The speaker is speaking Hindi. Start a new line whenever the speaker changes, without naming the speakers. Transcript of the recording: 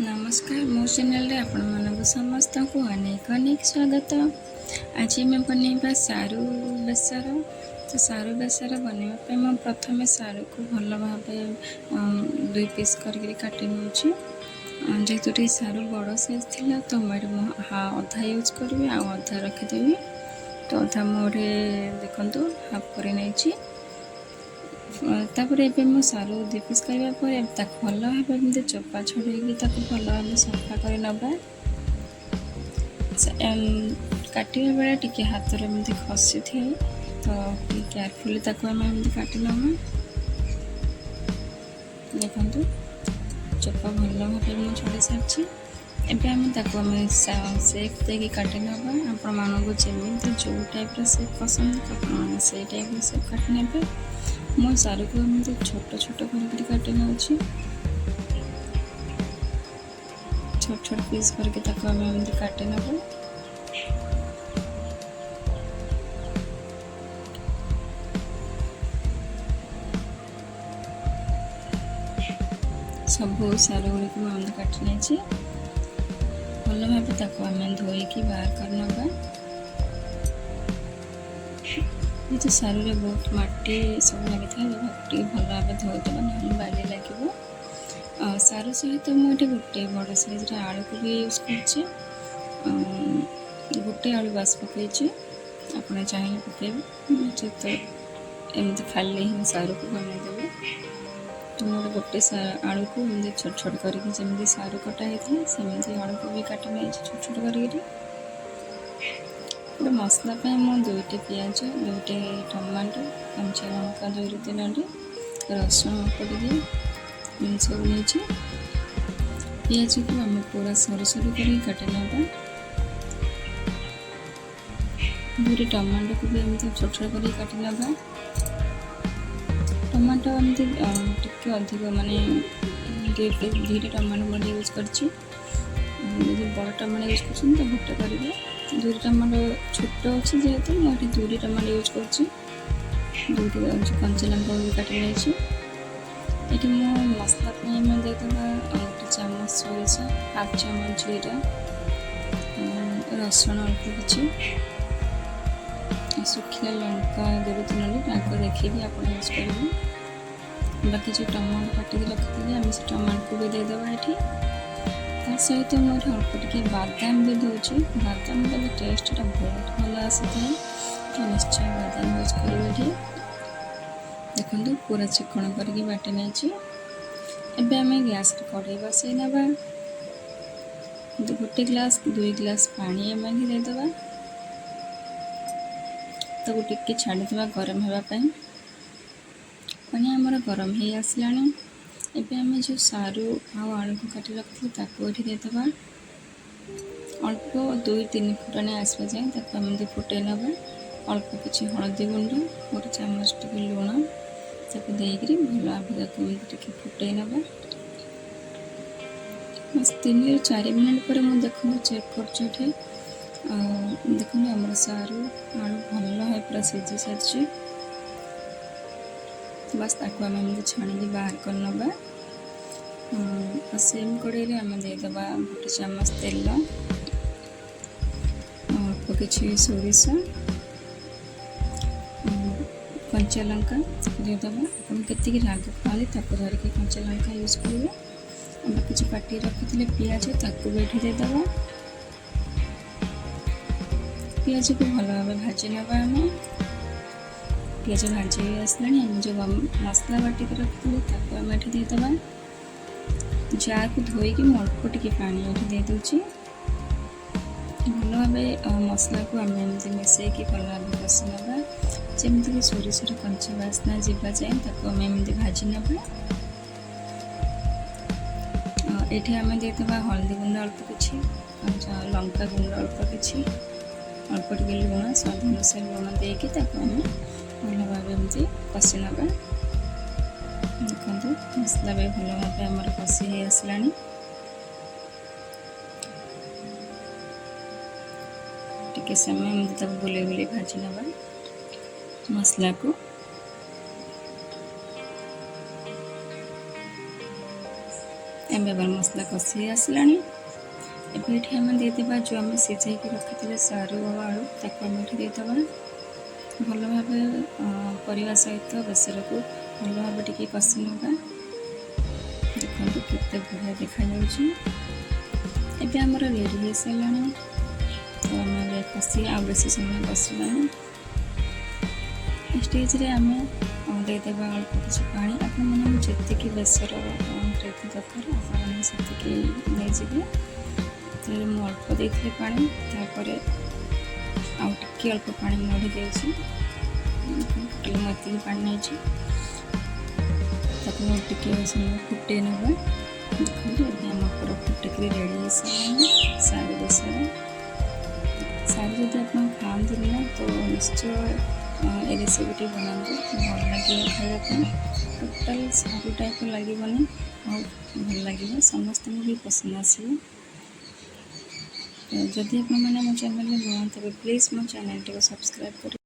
नमस्कार मो चैनल आपण मानक समस्त को अनेक अनेक स्वागत। आज मैं बनैबा सारू बेसर। तो सारू बेसर बनवाई मैं प्रथम सारू को भल भाव 2 पीस करके काटि नौची। जेहेतु ये सारू बड़ साइज थी तो मुझे अधा यूज करी आधा रखीदेवी। तो अधा मोरे देखु हाफ कर नहीं। तापर एबे मो सारू 2 पीस करबा पर ताक भल भाव एमती चोपा छड़ेकी ताक भल भाव सफा कर नबा। काटिया बेला टिके हाथ रे एमती खसी थे तो केयरफुली ताक आम एमती काटि नबा। देखंतु चोपा भल भाव मु छड़ी सारछि। एबे आम ताक सेप देकी काटि नबा। आपण मानकु जेमिति जो टाइप रो सेप पसंद आपण से टाइप रो सेप काटि नेबे। मो सारू को एमती छोट छोट करके काटि नौछि। छोट छोट पीस करके ताको हम एमती काटि नबो। सब सारू गुड़ी को एमती काटि नेछि। भल भाव ताको हम धोईकी बाहर कर नबा। ये तो सारू रे बहुत माटी सब लगी था भल भाव धोईदेवा ना बाली लगे। सारू सहित मुझे गोटे बड़ साइज आलू को भी यूज कर गोटे आलू बास पकई आप चाहिए पकेबे तो एमती खाली ही सारू को बनईदेवे। तो मोटे गोटे आलू को एमती छोट छोट करके सारू कटा होता सेमती आलू को भी काटि नहीं छोट छोट कर। मसला मु 2टी पिज 2टी टमाटो कंचा लंका 2 ରୁ 3टी रसुण पड़ी सब नहीं। पिज को आम पूरा सरू सरू कर काटि नबा। 2टी टमाटो को भी एमती छोट छोट कर काटि नबा। टमाटो एमती टिके अधिक माने 2टी टमाटो मैं यूज कर बड़ टमाटो यूज कर तो गोटे करेंगे। 2टी टमाटो छोट अच्छे जेहेतु मुझे 2टी टमाटो यूज कर 2टी कंचा लंका भी काटि नहीं। ये मो मसला में देदेवा 1 चामच सोरिष 1/2 चामच जीरा रसुण अल्प किसी सुखिला लंका 2 ରୁ 3टी देखिए आप यूज करेंगे। बाकी जो टमाटो काटिक रखी आम से टमाटो को भी देदेवा। ये सहित मुझे अल्प टे बादाम भी दूसरी। बादाम देले टेस्टा बहुत भल आसी था तो निश्चय बादाम यूज करेंगे। देखो पूरा चिकन करके बाटी नहीं। एबे आम गैस कड़े बसई नबा। गोटे ग्लास 2 ग्लास पानी आम देदेवा। तो टिके छाड़ीदेवा गरम होगापाई। पानी आमर गरम हो आसला। एबे आम जो सारू आलू को काटि रखी ये देदेवा। अल्प 2-3 फुटाणी आसवा जाए आम फुटे नबा। अल्प किसी हलदी गुंड 1 चामच टे लुण ताको देकर भल भाव फुटे नबा। बस 3 ରୁ 4 मिनट पर मुझे देखो चेक कर देखो आम सारू आलू भल है पूरा सीझी सारी। बस ताको आम छाणी बाहर कर नबा। सेम कड़े आम देदेवा 1 चामच तेल अल्प किसी सोरिष कंचा लंका देदेवा। आप के राग खाली धरिकी कंचा लंका यूज करेंगे। बाकी जो काटी रखी पिज ताकू भी देदेवा। पिज को भल भाव भाजी नबा। आम पिज भाजी आसला जो मसला बाटिक रखी आम ये देदेवा। जार को धोईकी अल्प टे पानी ये दे दूची। भल भाव मसला को आम एमती मिसेकी भल भाव कषि नबा जमीक कि सोरिषर कंचा बास्ना जीवा जाए आम एमती भाजी नबा। ये आम देदेवा हल्दी गुंड अल्प किसी लंका गुंड अल्प किसी अल्प टे लुण स्वाद अनुसार लुण देकी आम भल भाव एमती कषि नबा। देखो मसला भी भल भाव आमर कषि हो आसला। टिके समय एमती बुले बुले भाजी नबा मसला को। सागे बार मसला कषि आसलानी एबे एठी हम देदेबा जो आम सिझे रखी सारू और आलू ताको आम एठी देदेबा भल भाव परिवा सहित बेसर को भल भाव टिके कषि नवा देखो केते बढ़िया देखा एबे आमर रेडी हो सारानी तो आम कषि आ बेसी समय कषिलानी स्टेज रे आम देदेबा अल्प किसी पानी आपण मैंने जी बेसर ग्रेवी दरकार आपने से नहीं मुझे अल्प देती पानी तापर आउे अल्प पानी मढ़ी देती टोटल पानी नहीं टे समय फुटे ना देखिए आम पूरा फुटिक रेडी हो सारू बेसर सारू जब आप खाते ना तो निश्चय ये रेसिपी बनाते भल लगे खावाई टोटाल सारू टाइप लगे भल लगे समस्त भी पसंद आसो जदि आप मो चैनल नुआ तब प्लीज मो चैनल को सब्सक्राइब कर